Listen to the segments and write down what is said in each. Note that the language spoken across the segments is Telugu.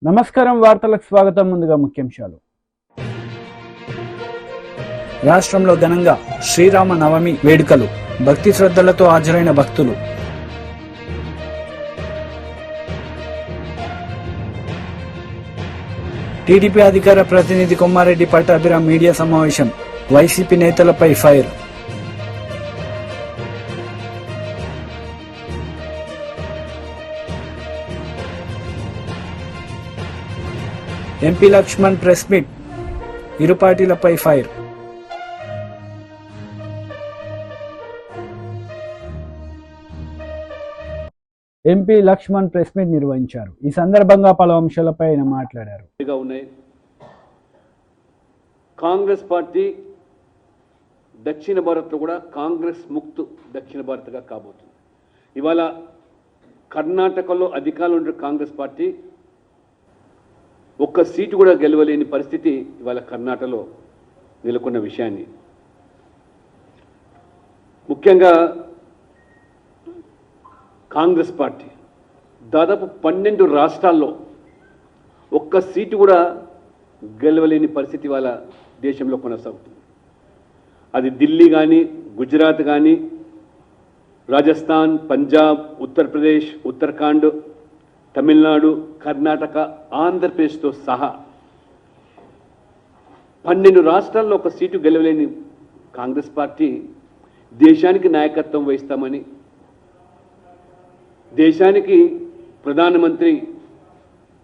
నమస్కారం వార్తలకు స్వాగతం. ముందుగా ముఖ్యాంశాలు. రాష్ట్రంలో ఘనంగా శ్రీరామ నవమి వేడుకలు. భక్తి శ్రద్ధలతో హాజరైన భక్తులు. టీడీపీ అధికార ప్రతినిధి కొమ్మారెడ్డి పట్టాభిరామ్ మీడియా సమావేశం. వైసీపీ నేతలపై fire. MP Laxman press meet. ఇరు పార్టీలపై fire. MP Laxman press meet నిర్వహించారు. ఈ సందర్భంగా పలు అంశాలపై ఆయన మాట్లాడారు. కాంగ్రెస్ పార్టీ దక్షిణ భారత్లో కూడా కాంగ్రెస్ ముక్త్ దక్షిణ భారత్గా కాబోతుంది. ఇవాళ కర్ణాటకలో అధికారంలో ఉన్న కాంగ్రెస్ పార్టీ ఒక్క సీటు కూడా గెలవలేని పరిస్థితి ఇవాళ కర్ణాటకలో నెలకొన్న విషయాన్ని, ముఖ్యంగా కాంగ్రెస్ పార్టీ దాదాపు 12 రాష్ట్రాల్లో ఒక్క సీటు కూడా గెలవలేని పరిస్థితి ఇవాళ దేశంలో కొనసాగుతుంది. అది ఢిల్లీ కానీ, గుజరాత్ కానీ, రాజస్థాన్, పంజాబ్, ఉత్తరప్రదేశ్, ఉత్తరాఖండ్, తమిళనాడు, కర్ణాటక, ఆంధ్రప్రదేశ్తో సహా 12 రాష్ట్రాల్లో ఒక సీటు గెలవలేని కాంగ్రెస్ పార్టీ దేశానికి నాయకత్వం వహిస్తామని, దేశానికి ప్రధానమంత్రి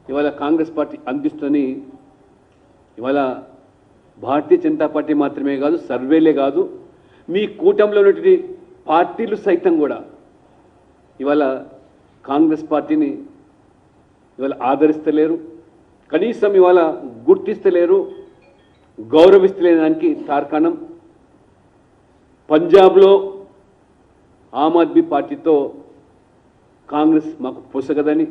ఇవాళ కాంగ్రెస్ పార్టీ అందిస్తుందని ఇవాళ భారతీయ జనతా పార్టీ మాత్రమే కాదు, సర్వేలే కాదు, మీ కూటమిలో ఉన్నటువంటి పార్టీలు సైతం కూడా ఇవాళ కాంగ్రెస్ పార్టీని ఇవాళ ఆదరిస్తలేరు, కనీసం ఇవాళ గుర్తిస్తలేరు, గౌరవిస్తలేదానికి తార్కాణం పంజాబ్లో ఆమ్ ఆద్మీ పార్టీతో కాంగ్రెస్ మాకు పొసగదని,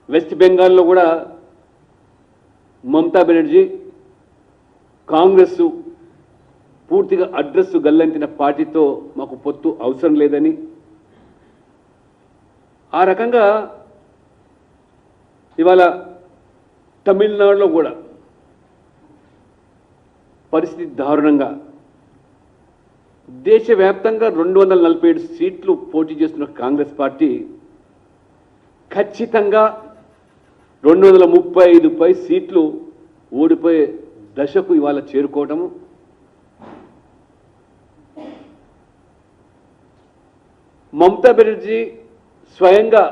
వెస్ట్ బెంగాల్లో కూడా మమతా బెనర్జీ కాంగ్రెస్ పూర్తిగా అడ్రస్ గల్లంటిన పార్టీతో మాకు పొత్తు అవసరం లేదని, ఆ రకంగా ఇవాళ తమిళనాడులో కూడా పరిస్థితి దారుణంగా, దేశవ్యాప్తంగా 247 సీట్లు పోటీ చేస్తున్న కాంగ్రెస్ పార్టీ ఖచ్చితంగా 235 సీట్లు ఓడిపోయే దశకు ఇవాళ చేరుకోవటము, మమతా బెనర్జీ స్వయంగా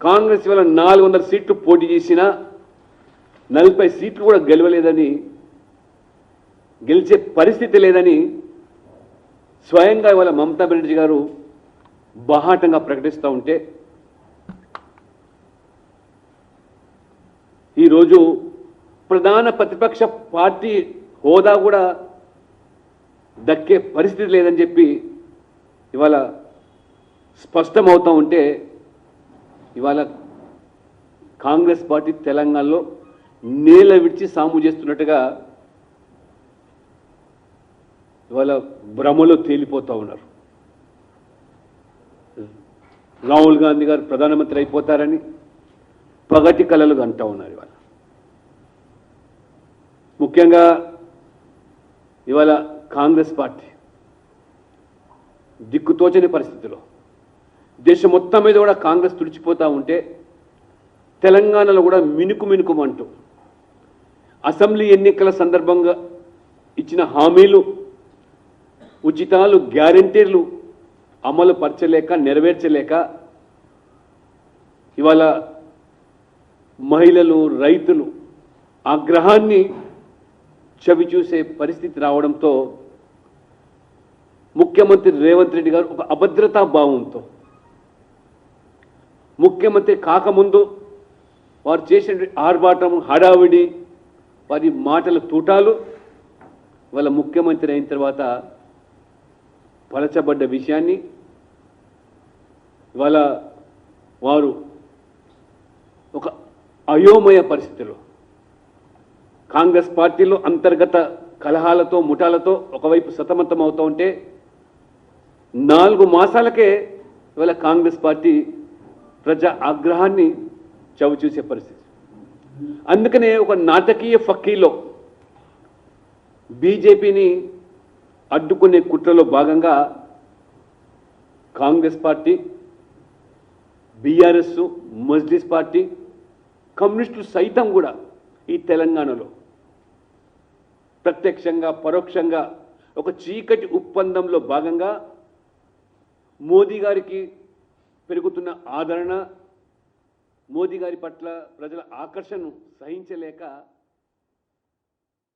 కాంగ్రెస్ ఇవాళ 400 సీట్లు పోటీ చేసినా 40 సీట్లు కూడా గెలవలేదని, గెలిచే పరిస్థితి లేదని స్వయంగా ఇవాళ మమతా బెనర్జీ గారు బాహాటంగా ప్రకటిస్తూ ఉంటే, ఈరోజు ప్రధాన ప్రతిపక్ష పార్టీ హోదా కూడా దక్కే పరిస్థితి లేదని చెప్పి ఇవాళ స్పష్టమవుతూ ఉంటే, ఇవాళ కాంగ్రెస్ పార్టీ తెలంగాణలో నేల విడిచి సాము చేస్తున్నట్టుగా ఇవాళ భ్రమలో తేలిపోతూ ఉన్నారు. రాహుల్ గాంధీ గారు ప్రధానమంత్రి అయిపోతారని పగటి కలలు అంటూ ఉన్నారు. ఇవాళ ముఖ్యంగా ఇవాళ కాంగ్రెస్ పార్టీ దిక్కుతోచని పరిస్థితిలో దేశం మొత్తం మీద కూడా కాంగ్రెస్ తుడిచిపోతూ ఉంటే, తెలంగాణలో కూడా మినుకుమంటూ అసెంబ్లీ ఎన్నికల సందర్భంగా ఇచ్చిన హామీలు, ఉచితాలు, గ్యారంటీలు అమలు పరచలేక, నెరవేర్చలేక ఇవాళ మహిళలు, రైతులు ఆగ్రహాన్ని చవిచూసే పరిస్థితి రావడంతో ముఖ్యమంత్రి రేవంత్ రెడ్డి గారు ఒక అభద్రతా భావంతో, ముఖ్యమంత్రి కాకముందు వారు చేసిన ఆర్భాటం, హడావిడి, వారి మాటల తూటాలు వాళ్ళ ముఖ్యమంత్రి అయిన తర్వాత పలచబడ్డ విషయాన్ని ఇవాళ వారు ఒక అయోమయ పరిస్థితిలో, కాంగ్రెస్ పార్టీలో అంతర్గత కలహాలతో, ముఠాలతో ఒకవైపు సతమతం అవుతూ ఉంటే, 4 మాసాలకే ఇవాళ కాంగ్రెస్ పార్టీ ప్రజా ఆగ్రహాన్ని చవిచూసే పరిస్థితి. అందుకనే ఒక నాటకీయ ఫక్కీలో బీజేపీని అడ్డుకునే కుట్రలో భాగంగా Congress party, BRS, Majlis party, కమ్యూనిస్టులు సైతం కూడా ఈ తెలంగాణలో ప్రత్యక్షంగా పరోక్షంగా ఒక చీకటి ఒప్పందంలో భాగంగా మోదీ గారికి పెరుగుతున్న ఆదరణ, మోదీ గారి పట్ల ప్రజల ఆకర్షణను సహించలేక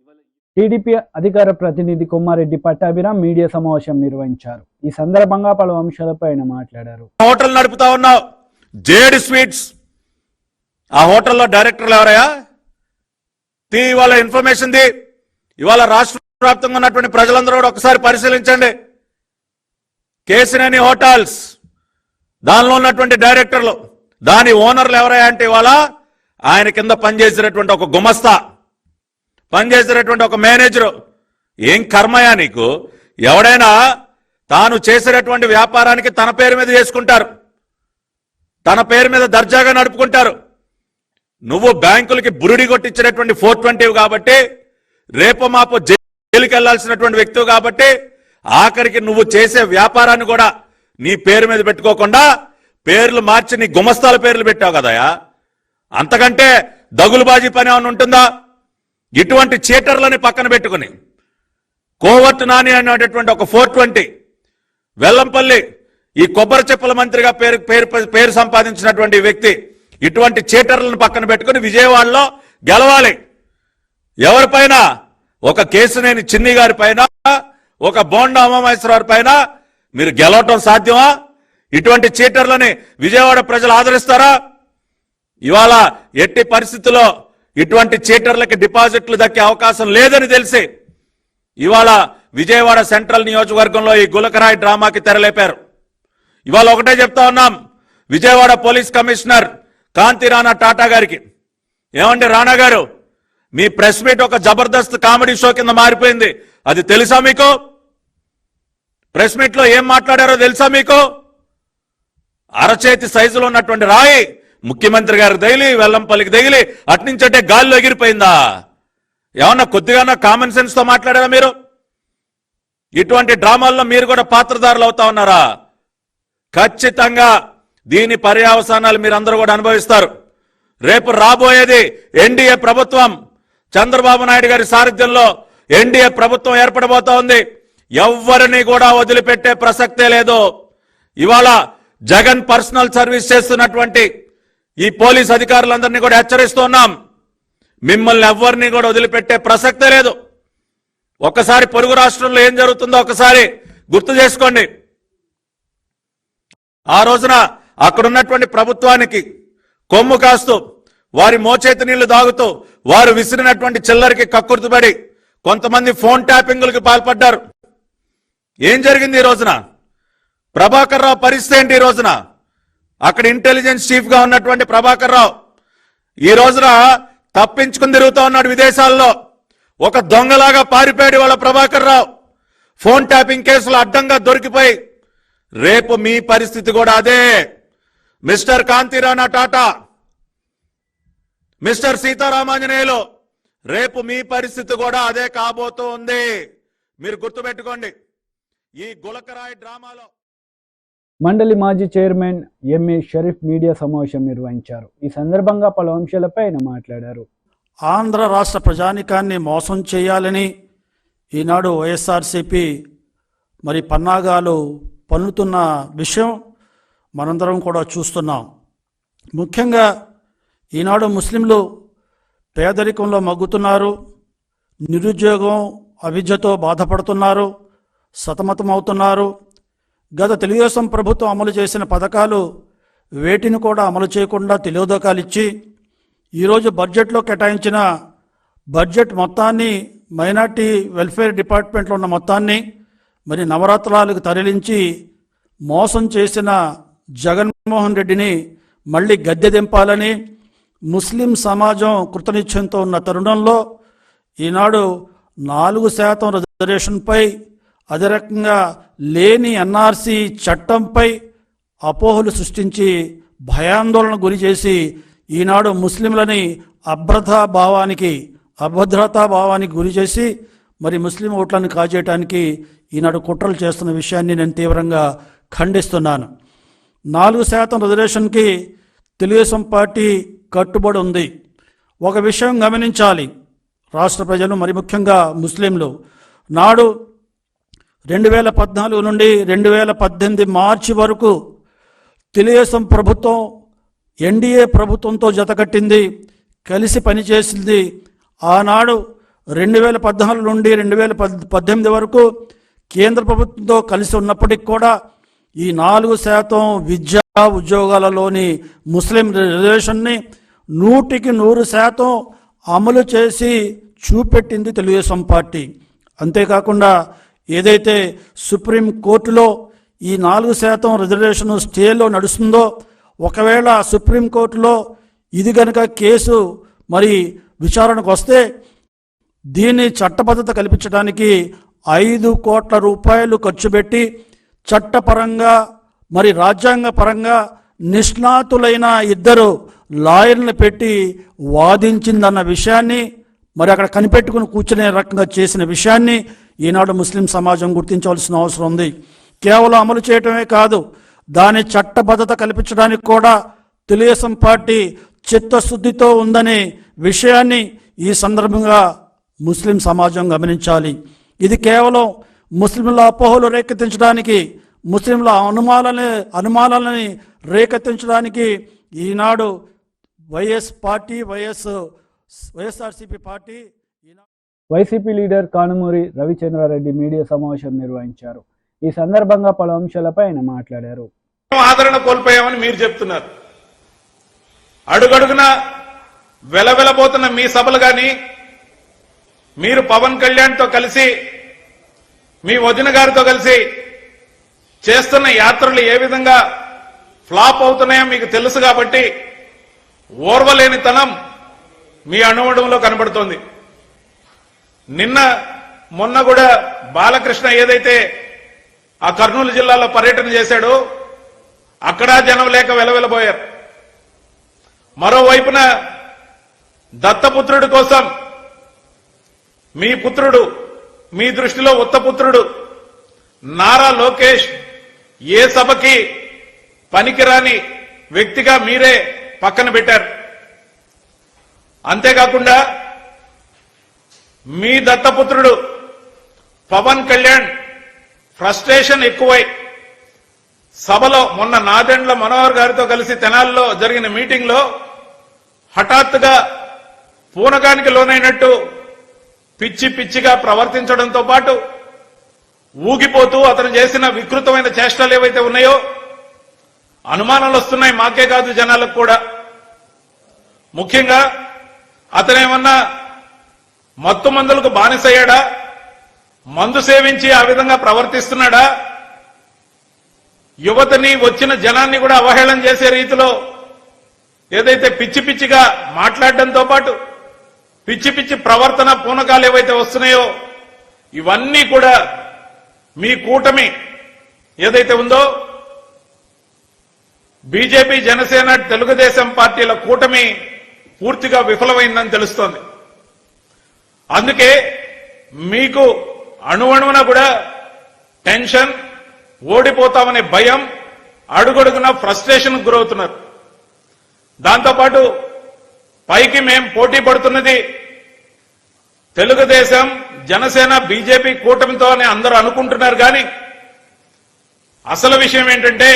ఇవాళ టీడీపీ అధికార ప్రతినిధి కొమ్మారెడ్డి పట్టాభిరామ్ మీడియా సమావేశం నిర్వహించారు. ఈ సందర్భంగా పలు అంశాలపై ఆయన మాట్లాడారు. హోటల్ నడుపుతా ఉన్నావు, జేడి స్వీట్స్. ఆ హోటల్లో డైరెక్టర్లు ఎవరయ్యా? ఇవాళ ఇన్ఫర్మేషన్ ది. ఇవాళ రాష్ట్ర వ్యాప్తంగా ఉన్నటువంటి ప్రజలందరూ కూడా ఒకసారి పరిశీలించండి. కేసినేని హోటల్స్, దానిలో ఉన్నటువంటి డైరెక్టర్లు, దాని ఓనర్లు ఎవరయ్యా అంటే ఇవాళ ఆయన కింద పనిచేసినటువంటి ఒక గుమస్తా, పనిచేసినటువంటి ఒక మేనేజరు. ఏం కర్మయా నీకు? ఎవడైనా తాను చేసినటువంటి వ్యాపారానికి తన పేరు మీద చేసుకుంటారు, తన పేరు మీద దర్జాగా నడుపుకుంటారు. నువ్వు బ్యాంకులకి బురుడి కొట్టించినటువంటి 420 కాబట్టి, రేపు మాపు జైలుకి వెళ్లాల్సినటువంటి వ్యక్తివి కాబట్టి, ఆఖరికి నువ్వు చేసే వ్యాపారాన్ని కూడా నీ పేరు మీద పెట్టుకోకుండా పేర్లు మార్చి నీ గుమస్తాల పేర్లు పెట్టావు కదయా. అంతకంటే దగులుబాజీ పని ఏమైనా ఉంటుందా? ఇటువంటి చీటర్లని పక్కన పెట్టుకుని కోవర్ట్ నాని అనేటటువంటి ఒక 420 వెల్లంపల్లి, ఈ కొబ్బరి చెప్పుల మంత్రిగా పేరు సంపాదించినటువంటి వ్యక్తి, ఇటువంటి చీటర్లను పక్కన పెట్టుకుని విజయవాడలో గెలవాలి. ఎవరిపైన? ఒక కేసినేని చిన్ని గారి పైన, ఒక బోండా ఉమామహేశ్వరరావు పైన మీరు గెలవటం సాధ్యమా? ఇటువంటి చీటర్లని విజయవాడ ప్రజలు ఆదరిస్తారా? ఇవాళ ఎట్టి పరిస్థితుల్లో ఇటువంటి చీటర్లకి డిపాజిట్లు దక్కే అవకాశం లేదని తెలిసి ఇవాళ విజయవాడ సెంట్రల్ నియోజకవర్గంలో ఈ గులకరాయి డ్రామాకి తెరలేపారు. ఇవాళ ఒకటే చెప్తా ఉన్నాం, విజయవాడ పోలీస్ కమిషనర్ కాంతి రాణా టాటా గారికి, ఏమండి రాణా గారు, మీ ప్రెస్ మీట్ ఒక జబర్దస్త్ కామెడీ షో కింద మారిపోయింది. అది తెలుసా మీకు? ప్రెస్ మీట్ లో ఏం మాట్లాడారో తెలుసా మీకు? అరచేతి సైజులో ఉన్నటువంటి రాయి ముఖ్యమంత్రి గారికి తగిలి, వెల్లంపల్లికి తగిలి అట్నుంచంటే గాల్లో ఎగిరిపోయిందా? ఏమన్నా కొద్దిగా కామన్ సెన్స్ తో మాట్లాడారా మీరు? ఇటువంటి డ్రామాల్లో మీరు కూడా పాత్రధారులు అవుతా ఉన్నారా? ఖచ్చితంగా దీని పర్యవసానాలు మీరందరూ కూడా అనుభవిస్తారు. రేపు రాబోయేది ఎన్డీఏ ప్రభుత్వం, చంద్రబాబు నాయుడు గారి సారథ్యంలో ఎన్డీఏ ప్రభుత్వం ఏర్పడబోతా ఉంది. ఎవ్వరిని కూడా వదిలిపెట్టే ప్రసక్తే లేదు. ఇవాళ జగన్ పర్సనల్ సర్వీస్ చేస్తున్నటువంటి ఈ పోలీస్ అధికారులందరినీ కూడా హెచ్చరిస్తున్నాం, మిమ్మల్ని ఎవ్వరిని కూడా వదిలిపెట్టే ప్రసక్తే లేదు. ఒక్కసారి పొరుగు రాష్ట్రంలో ఏం జరుగుతుందో ఒకసారి గుర్తు చేసుకోండి. ఆ రోజున అక్కడున్నటువంటి ప్రభుత్వానికి కొమ్ము కాస్తూ, వారి మోచేతి నీళ్లు దాగుతూ, వారు విసిరినటువంటి చిల్లరికి కక్కుర్తిపడి కొంతమంది ఫోన్ ట్యాపింగ్లకు పాల్పడ్డారు. ఏం జరిగింది ఈ రోజున? ప్రభాకర్ రావు పరిస్థితి ఏంటి ఈ రోజున? అక్కడ ఇంటెలిజెన్స్ చీఫ్ గా ఉన్నటువంటి ప్రభాకర్ రావు ఈ రోజున తప్పించుకుని తిరుగుతూ ఉన్నాడు విదేశాల్లో. ఒక దొంగలాగా పారిపోయాడు వాళ్ళ ప్రభాకర్ రావు. ఫోన్ ట్యాపింగ్ కేసులు అడ్డంగా దొరికిపోయి రేపు మీ పరిస్థితి కూడా అదే. మిస్టర్ కాంతి రాణా టాటా, మిస్టర్ సీతారామాంజనేయులు, రేపు మీ పరిస్థితి కూడా అదే కాబోతూ ఉంది. మీరు గుర్తుపెట్టుకోండి. ఈ గులకరాయి డ్రామాలో మండలి మాజీ చైర్మన్ ఎంఏ షరీఫ్ మీడియా సమావేశం నిర్వహించారు. ఈ సందర్భంగా పలు అంశాలపై ఆయన మాట్లాడారు. ఆంధ్ర రాష్ట్ర ప్రజానికాన్ని మోసం చేయాలని ఈనాడు వైఎస్ఆర్సీపీ మరి పన్నాగాలు పన్నుతున్న విషయం మనందరం కూడా చూస్తున్నాం. ముఖ్యంగా ఈనాడు ముస్లింలు పేదరికంలో మగ్గుతున్నారు, నిరుద్యోగం అవిద్యతో బాధపడుతున్నారు, సతమతమవుతున్నారు. గత తెలుగుదేశం ప్రభుత్వం అమలు చేసిన పథకాలు వేటిని కూడా అమలు చేయకుండా తెలియదోకాలు ఇచ్చి ఈరోజు బడ్జెట్లో కేటాయించిన బడ్జెట్ మొత్తాన్ని, మైనార్టీ వెల్ఫేర్ డిపార్ట్మెంట్లో ఉన్న మొత్తాన్ని మరి నవరత్నాలకు తరలించి మోసం చేసిన జగన్మోహన్ రెడ్డిని మళ్ళీ గద్దె దింపాలని ముస్లిం సమాజం కృతనిశ్చయంతో ఉన్న తరుణంలో ఈనాడు 4% రిజర్వేషన్పై, అదే రకంగా లేని ఎన్ఆర్సీ చట్టంపై అపోహలు సృష్టించి భయాందోళన గురి చేసి ఈనాడు ముస్లింలని అభద్రతా భావానికి గురి చేసి మరి ముస్లిం ఓట్లను కాజేయడానికి ఈనాడు కుట్రలు చేస్తున్న విషయాన్ని నేను తీవ్రంగా ఖండిస్తున్నాను. 4% రిజర్వేషన్కి తెలుగుదేశం పార్టీ కట్టుబడి ఉంది. ఒక విషయం గమనించాలి రాష్ట్ర ప్రజలు, మరి ముఖ్యంగా ముస్లింలు. నాడు 2014 నుండి 2018 మార్చి వరకు తెలుగుదేశం ప్రభుత్వం ఎన్డీఏ ప్రభుత్వంతో జతకట్టింది, కలిసి పనిచేసింది. ఆనాడు 2014 నుండి 2018 వరకు కేంద్ర ప్రభుత్వంతో కలిసి ఉన్నప్పటికీ కూడా ఈ 4% విద్యా ఉద్యోగాలలోని ముస్లిం రిజర్వేషన్ని 100% అమలు చేసి చూపెట్టింది తెలుగుదేశం పార్టీ. అంతేకాకుండా ఏదైతే సుప్రీం కోర్టులో ఈ 4% రిజర్వేషన్ స్టేలో నడుస్తుందో, ఒకవేళ సుప్రీంకోర్టులో ఇది కనుక కేసు మరి విచారణకు వస్తే దీన్ని చట్టబద్ధత కల్పించడానికి 5 కోట్ల రూపాయలు ఖర్చు పెట్టి చట్టపరంగా మరి రాజ్యాంగ పరంగా నిష్ణాతులైన 2 లాయర్లను పెట్టి వాదించిందన్న విషయాన్ని, మరి అక్కడ కనిపెట్టుకుని కూర్చునే రకంగా చేసిన విషయాన్ని ఈనాడు ముస్లిం సమాజం గుర్తించవలసిన అవసరం ఉంది. కేవలం అమలు చేయటమే కాదు, దాని చట్టబద్ధత కల్పించడానికి కూడా తెలుగుదేశం పార్టీ చిత్తశుద్ధితో ఉందనే విషయాన్ని ఈ సందర్భంగా ముస్లిం సమాజం గమనించాలి. ఇది కేవలం ముస్లింల అపోహలు రేకెత్తించడానికి, ముస్లింల అనుమానాలని రేకెత్తించడానికి ఈనాడు YSRCP party YCP leader Kanumuri Ravichandra Reddy media సమావేశం నిర్వహించారు. ఈ సందర్భంగా పలు అంశాలపై ఆయన మాట్లాడారు. ఆదరణ కోల్పోయామని మీరు చెప్తున్నారు. అడుగడుగున వెలవెలబోతున్న మీ సభలు కానీ, మీరు పవన్ కళ్యాణ్తో కలిసి మీ వదిన గారితో కలిసి చేస్తున్న యాత్రలు ఏ విధంగా ఫ్లాప్ అవుతున్నాయో మీకు తెలుసు కాబట్టి ఓర్వలేనితనం మీ అణువడంలో కనబడుతోంది. మొన్న కూడా బాలకృష్ణ ఏదైతే ఆ కర్నూలు జిల్లాలో పర్యటన చేశాడో అక్కడ జనం లేక వెలవెలబోయారు. మరోవైపున దత్తపుత్రుడి కోసం మీ పుత్రుడు, మీ దృష్టిలో ఉత్తపుత్రుడు నారా లోకేష్ ఏ సభకి పనికిరాని వ్యక్తిగా మీరే పక్కన పెట్టారు. అంతేకాకుండా మీ దత్తపుత్రుడు పవన్ కళ్యాణ్ ఫ్రస్ట్రేషన్ ఎక్కువై సభలో మొన్న నాదెండ్ల మనోహర్ గారితో కలిసి తెనాలిలో జరిగిన మీటింగ్ లో హఠాత్తుగా పూనకానికి లోనైనట్టు పిచ్చి పిచ్చిగా ప్రవర్తించడంతో పాటు ఊగిపోతూ అతను చేసిన వికృతమైన చేష్టలు ఏవైతే ఉన్నాయో అనుమానాలు వస్తున్నాయి, మాకే కాదు జనాలకు కూడా. ముఖ్యంగా అతనేమన్నా మత్తు మందులకు బానిసయ్యాడా, మందు సేవించి ఆ విధంగా ప్రవర్తిస్తున్నాడా, యువతని వచ్చిన జనాన్ని కూడా అవహేళన చేసే రీతిలో ఏదైతే పిచ్చి పిచ్చిగా మాట్లాడడంతో పాటు పిచ్చి పిచ్చి ప్రవర్తన పూనకాలు ఏవైతే వస్తున్నాయో ఇవన్నీ కూడా మీ కూటమి ఏదైతే ఉందో బీజేపీ, జనసేన, తెలుగుదేశం పార్టీల కూటమి పూర్తిగా విఫలమైందని తెలుస్తోంది. అందుకే మీకు అణువణువున కూడా టెన్షన్, ఓడిపోతామనే భయం, అడుగడుగున ఫ్రస్ట్రేషన్ గురవుతున్నారు. దాంతోపాటు పైకి మేం పోటీ పడుతున్నది తెలుగుదేశం, జనసేన, బీజేపీ కూటమితో అని అందరూ అనుకుంటున్నారు. కానీ అసలు విషయం ఏంటంటే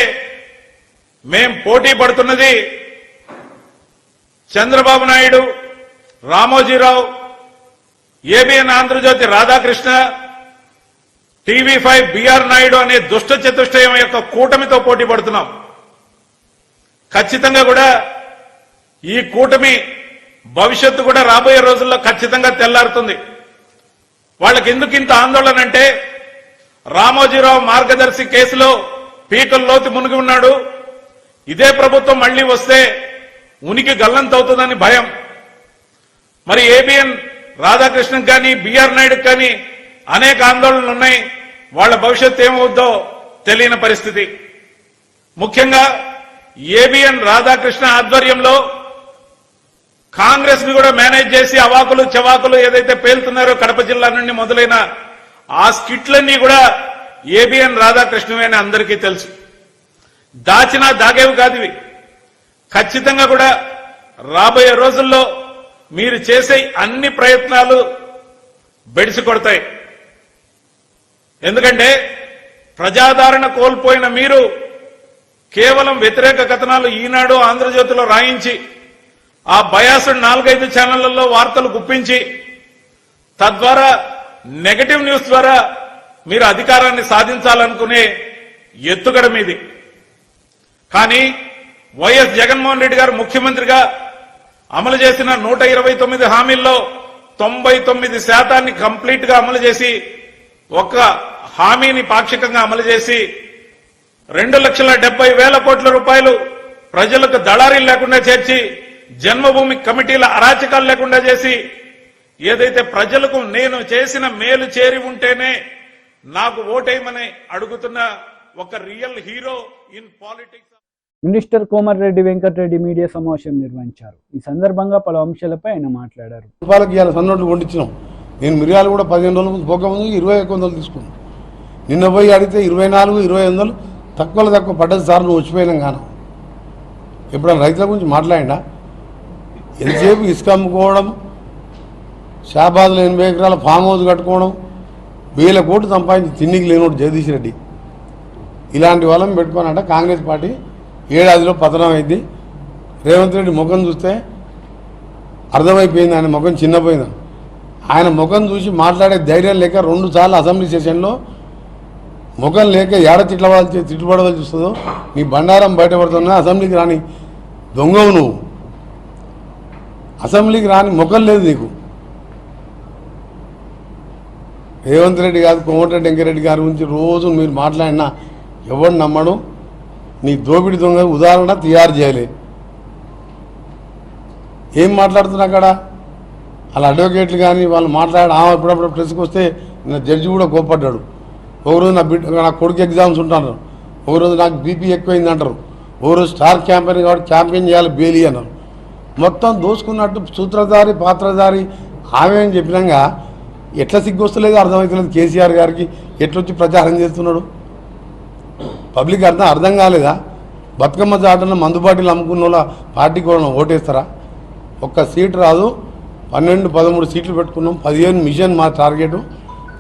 మేం పోటీ పడుతున్నది Chandrababu Naidu, Ramoji Rao, ABN Andhra Jyothi Radhakrishna, TV five BR Naidu అనే దుష్ట చతుష్టయం యొక్క కూటమితో పోటీ పడుతున్నాం. ఖచ్చితంగా కూడా ఈ కూటమి భవిష్యత్తు కూడా రాబోయే రోజుల్లో ఖచ్చితంగా తెల్లారుతుంది. వాళ్ళకి ఎందుకు ఇంత ఆందోళన అంటే రామోజీరావు మార్గదర్శి కేసులో పీకల్లోతు మునిగి ఉన్నాడు. ఇదే ప్రభుత్వం మళ్లీ వస్తే ఉనికి గల్లంతవుతుందని భయం. మరి ఏబిఎన్ రాధాకృష్ణకు కానీ బిఆర్ నాయుడుకి కానీ అనేక ఆందోళనలు ఉన్నాయి. వాళ్ళ భవిష్యత్తు ఏమవుద్దో తెలియని పరిస్థితి. ముఖ్యంగా ఏబిఎన్ రాధాకృష్ణ ఆధ్వర్యంలో కాంగ్రెస్ ని కూడా మేనేజ్ చేసి అవాకులు చవాకులు ఏదైతే పేలుతున్నారో కడప జిల్లా నుండి మొదలైన ఆ స్కిట్లన్నీ కూడా ఏబిఎన్ రాధాకృష్ణవే అని అందరికీ తెలుసు. దాచినా దాగేవి కాదు ఇవి. ఖచ్చితంగా కూడా రాబోయే రోజుల్లో మీరు చేసే అన్ని ప్రయత్నాలు బెడిసి కొడతాయి. ఎందుకంటే ప్రజాదరణ కోల్పోయిన మీరు కేవలం వ్యతిరేక కథనాలు ఈనాడు ఆంధ్రజ్యోతిలో రాయించి ఆ బయాసుడు 4-5 ఛానళ్లలో వార్తలు గుప్పించి తద్వారా నెగటివ్ న్యూస్ ద్వారా మీరు అధికారాన్ని సాధించాలనుకునే ఎత్తుగడ మీది. కానీ వైఎస్ జగన్మోహన్ రెడ్డి గారు ముఖ్యమంత్రిగా అమలు చేసిన 129 హామీల్లో 99% కంప్లీట్ గా అమలు చేసి ఒక్క హామీని పాక్షికంగా అమలు చేసి 2,70,000 కోట్ల రూపాయలు ప్రజలకు దళారీలు లేకుండా చేర్చి జన్మభూమి కమిటీల అరాచకాలు లేకుండా చేసి ఏదైతే ప్రజలకు నేను చేసిన మేలు చేరి ఉంటేనే నాకు ఓటేయమని అడుగుతున్న ఒక real hero in politics. Minister Komatireddy Venkatareddy media సమావేశం నిర్వహించారు. ఈ సందర్భంగా పలు అంశాలపై ఆయన మాట్లాడారు. రూపాయలకి ఇవాళ సన్నోట్లు వండించినాం. నేను మిరియాలు కూడా 15 రోజుల ముందు పోకముందు 21,000 తీసుకున్నాను. నిన్న పోయి అడిగితే 24,000-25,000 తక్కువలో తక్కువ పడ్డది సార్, నువ్వు వచ్చిపోయినాం కాను. ఎప్పుడైనా రైతుల గురించి మాట్లాడినా? ఎంతసేపు ఇసుక అమ్ముకోవడం, షాబాద్లో 80 ఎకరాల ఫామ్ హౌస్ కట్టుకోవడం, 1,000 కోట్లు సంపాదించి తిండికి లేనోడు జగదీష్ రెడ్డి. ఇలాంటి వాళ్ళని పెట్టుకోనంట కాంగ్రెస్ పార్టీ ఏడాదిలో పతనం అయింది. రేవంత్ రెడ్డి ముఖం చూస్తే అర్థమైపోయింది ఆయన ముఖం చిన్నపోయింది. ఆయన ముఖం చూసి మాట్లాడే ధైర్యం లేక 2 సార్లు అసెంబ్లీ సెషన్లో ముఖం లేక ఏడ తిట్టుబడవలసి చూస్తుందో నీ బండారం బయటపడుతున్నా. అసెంబ్లీకి రాని దొంగవు నువ్వు. అసెంబ్లీకి రాని ముఖం లేదు నీకు. రేవంత్ రెడ్డి గారు కోమటిరెడ్డి వెంకరెడ్డి గారి గురించి రోజు మీరు మాట్లాడినా ఎవరు నమ్మడు. నీ దోపిడి దొంగ ఉదాహరణ తయారు చేయలే. ఏం మాట్లాడుతున్నా అక్కడ వాళ్ళ అడ్వకేట్లు కానీ వాళ్ళు ఆమె ఎప్పుడప్పుడు ప్రెస్కి వస్తే నా జడ్జి కూడా కోప్పడ్డాడు. ఒకరోజు నా కొడుకు ఎగ్జామ్స్ ఉంటారు, ఒకరోజు నాకు బీపీ ఎక్కువైంది అంటారు, ఒకరోజు స్టార్ క్యాంపెయిన్ కాబట్టి క్యాంపెయిన్ చేయాలి బేలీ అన్నారు. మొత్తం దోసుకున్నట్టు సూత్రధారి పాత్రధారి ఆమె అని చెప్పినాక ఎట్లా సిగ్గొస్తలేదో అర్థమవుతలేదు. కేసీఆర్ గారికి ఎట్లొచ్చి ప్రచారం చేస్తున్నాడు పబ్లిక్ అర్థం కాలేదా? బతుకమ్మ చాటన మందుబాటిలు అమ్ముకున్న వాళ్ళ పార్టీకి కూడా ఓటేస్తారా? ఒక్క సీట్ రాదు. 12-13 సీట్లు పెట్టుకున్నాం. 15 మిషన్ మా టార్గెట్.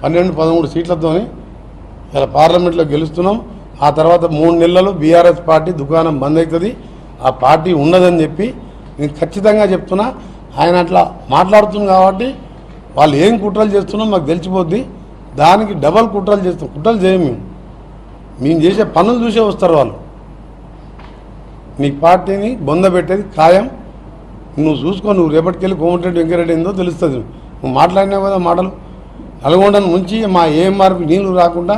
12-13 సీట్లతోని ఇలా పార్లమెంట్లో గెలుస్తున్నాం. ఆ తర్వాత 3 నెలలు బీఆర్ఎస్ పార్టీ దుకాణం బంద్ అవుతుంది, ఆ పార్టీ ఉండదని చెప్పి నేను ఖచ్చితంగా చెప్తున్నా. ఆయన అట్లా మాట్లాడుతుంది కాబట్టి వాళ్ళు ఏం కుట్రలు చేస్తున్నాం మాకు తెలిసిపోద్ది. దానికి డబల్ కుట్రలు చేస్తాం. కుట్రలు చేయము మేము చేసే పనులు చూసే వస్తారు వాళ్ళు. నీ పార్టీని బొందబెట్టేది ఖాయం. నువ్వు చూసుకో. నువ్వు రేపటికెళ్ళి కోమటిరెడ్డి వెంకరెడ్డి ఏందో తెలుస్తుంది. నువ్వు మాట్లాడినావు కదా మాటలు. నల్గొండను ముంచి మా ఏఎంఆర్పి నీళ్లు రాకుండా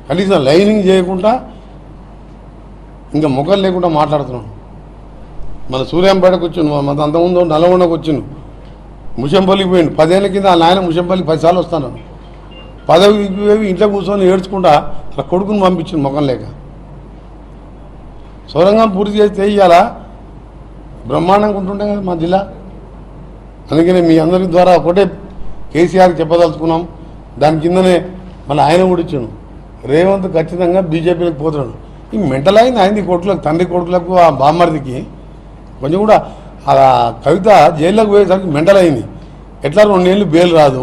కనీసం లైనింగ్ చేయకుండా ఇంకా ముఖం లేకుండా మాట్లాడుతున్నావు. మన సూర్యాంపేటకు వచ్చిండు, మన అంతకుముందు నల్గొండకు వచ్చిండు, ముషంపల్లికి పోయిండు. 10 ఏళ్ళ కింద వాళ్ళ ఆయన ముషంపల్లికి 10 సార్లు వస్తాను. పదవికి ఇంట్లో కూర్చొని ఏడ్చుకుంటా అలా కొడుకుని పంపించింది ముఖం లేక. సొరంగం పూర్తి చేస్తే ఇవ్వాలా బ్రహ్మాండంగా ఉంటుండే కదా మా జిల్లా. అందుకనే మీ అందరి ద్వారా ఒకటే కేసీఆర్కి చెప్పదలుచుకున్నాం. దాని కిందనే మళ్ళీ ఆయన కూడా ఇచ్చాను. రేవంత్ ఖచ్చితంగా బీజేపీలకు పోతున్నాడు. ఈ మెంటల్ అయింది ఆయనది కొడుకులకు, తండ్రి కొడుకులకు, ఆ బామ్మర్దికి కొంచెం కూడా ఆ కవిత జైల్లోకి పోయేసరికి మెంటల్ అయింది. ఎట్లా 2 ఏళ్ళు బెయిల్ రాదు.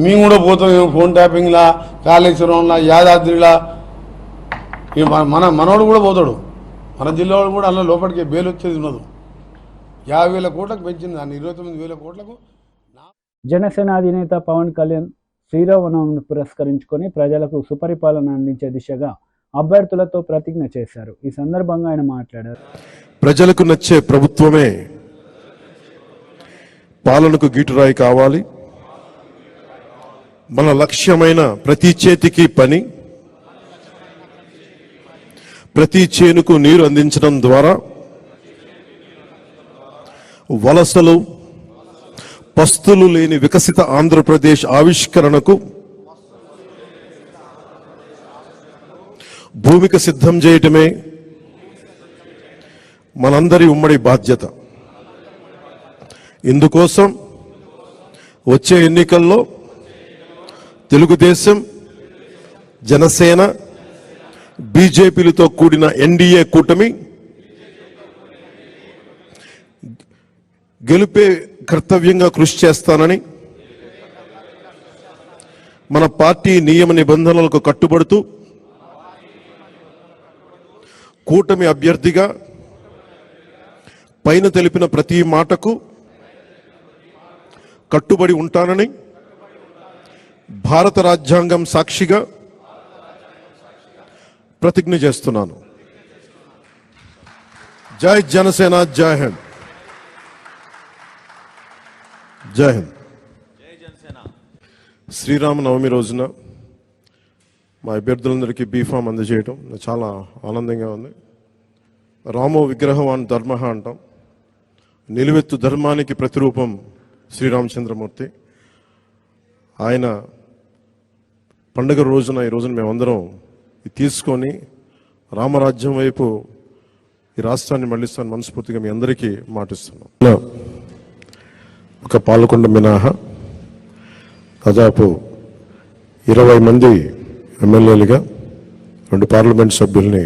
మేము కూడా పోతాం ఫోన్ ట్యాపింగ్లా, కాళేశ్వరంలా, యాదాద్రిలా. మనోడు కూడా పోతాడు. మన జిల్లా వాడు కూడా అలా లోపలికి బెయిల్ వచ్చేది ఉన్నది. 50,000 కోట్లకు పెంచింది దాన్ని 29,000 కోట్లకు. జనసేన అధినేత పవన్ కళ్యాణ్ శ్రీరామనవమిని పురస్కరించుకొని ప్రజలకు సుపరిపాలన అందించే దిశగా అభ్యర్థులతో ప్రతిజ్ఞ చేశారు. ఈ సందర్భంగా ఆయన మాట్లాడారు. ప్రజలకు నచ్చే ప్రభుత్వమే పాలనకు గీటురాయి కావాలి. మన లక్ష్యమైన ప్రతి చేతికి పని, ప్రతి చేనుకు నీరు అందించడం ద్వారా వలసలు పస్తులు లేని వికసిత ఆంధ్రప్రదేశ్ ఆవిష్కరణకు భూమిక సిద్ధం చేయటమే మనందరి ఉమ్మడి బాధ్యత. ఇందుకోసం వచ్చే ఎన్నికల్లో తెలుగుదేశం, జనసేన, బీజేపీలతో కూడిన ఎన్డీఏ కూటమి గెలుపే కర్తవ్యంగా కృషి చేస్తానని, మన పార్టీ నియమ నిబంధనలకు కట్టుబడుతూ కూటమి అభ్యర్థిగా పైన తెలిపిన ప్రతి మాటకు కట్టుబడి ఉంటానని భారత రాజ్యాంగం సాక్షిగా ప్రతిజ్ఞ చేస్తున్నాను. జై జనసేన, జై హింద్. జై హింద్. శ్రీరామనవమి రోజున మా అభ్యర్థులందరికీ బీఫామ్ అందజేయడం చాలా ఆనందంగా ఉంది. రామో విగ్రహవాన్ ధర్మ అంటాం. నిలువెత్తు ధర్మానికి ప్రతిరూపం శ్రీరామచంద్రమూర్తి. ఆయన పండుగ రోజున ఈ రోజున మేమందరం తీసుకొని రామరాజ్యం వైపు ఈ రాష్ట్రాన్ని మళ్లిస్తాను మనస్ఫూర్తిగా మీ అందరికీ మాటిస్తున్నాం. ఒక పాలకొండ మినహా దాదాపు 20 మంది ఎమ్మెల్యేలుగా 2 పార్లమెంట్ సభ్యుల్ని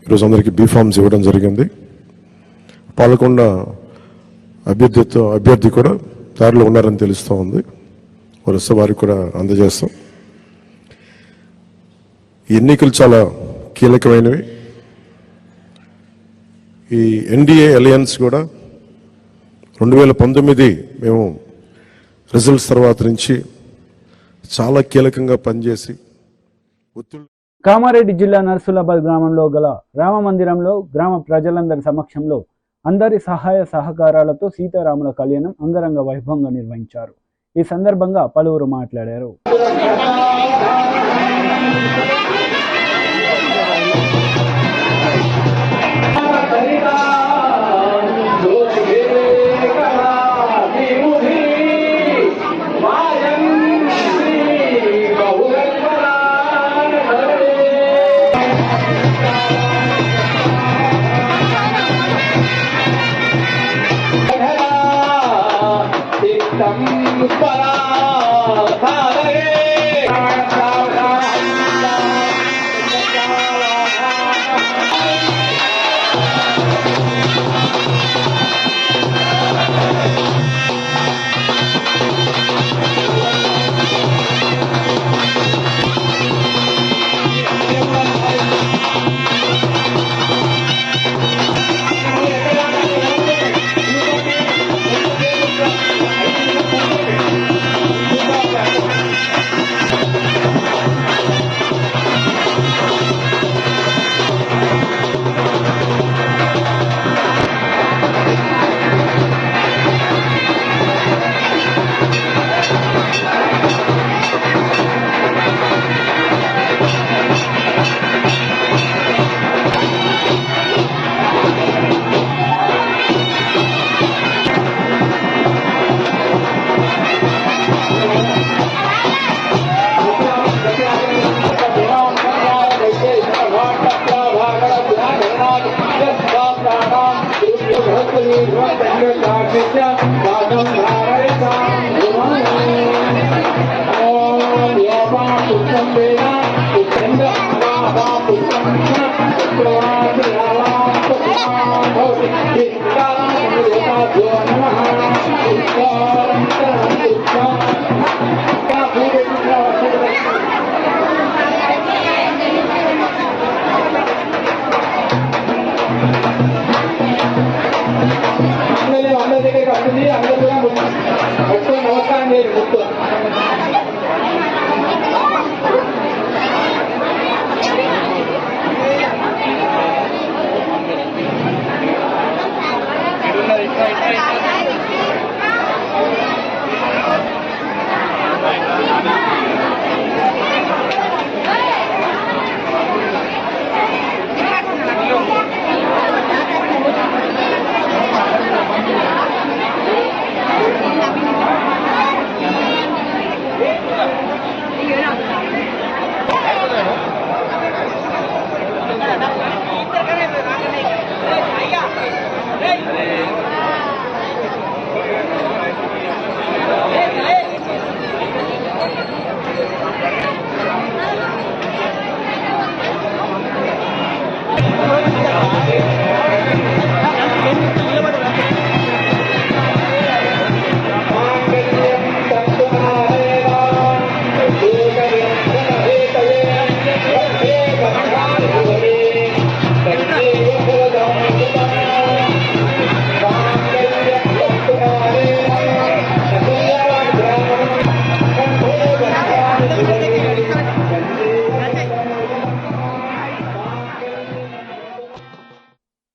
ఈరోజు అందరికీ బీఫామ్స్ ఇవ్వడం జరిగింది. పాలకొండ అభ్యర్థి కూడా దారిలో ఉన్నారని తెలుస్తూ ఉంది. వరుస వారికి కూడా అందజేస్తాం. ఈ ఎన్నికలు చాలా కీలకమైనవి. ఈ ఎన్డీఏ అలయన్స్ కూడా 2019 మేము రిజల్ట్స్ తర్వాత నుంచి చాలా కీలకంగా పనిచేసి కామారెడ్డి జిల్లా నర్సులాబాద్ గ్రామంలో గల రామ మందిరంలో గ్రామ ప్రజలందరి సమక్షంలో అందరి సహాయ సహకారాలతో సీతారాముల కళ్యాణం అంగరంగ వైభవంగా నిర్వహించారు. ఈ సందర్భంగా పలువురు మాట్లాడారు.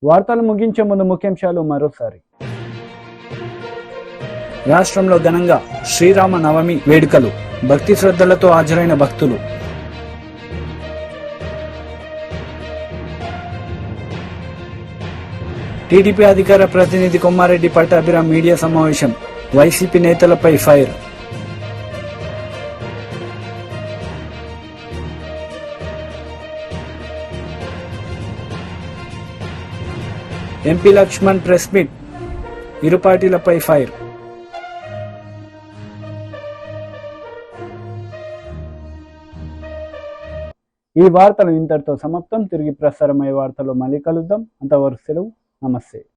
వార్తలు ముగించే ముందు ముఖ్యాంశాలు మరోసారి. రాష్ట్రంలో ఘనంగా శ్రీరామ నవమి వేడుకలు. భక్తి శ్రద్ధలతో హాజరైన భక్తులు. టీడీపీ అధికార ప్రతినిధి కొమ్మారెడ్డి పట్టాభిరామ్ మీడియా సమావేశం. వైసీపీ నేతలపై fire. MP Laxman press meet. ఇరు పార్టీలపై ఫైర్. ఈ వార్తలు ఇంతటితో సమాప్తం. తిరిగి ప్రసారమయ్యే వార్తలు మళ్ళీ కలుద్దాం. అంతవరకు సెలవు. నమస్తే.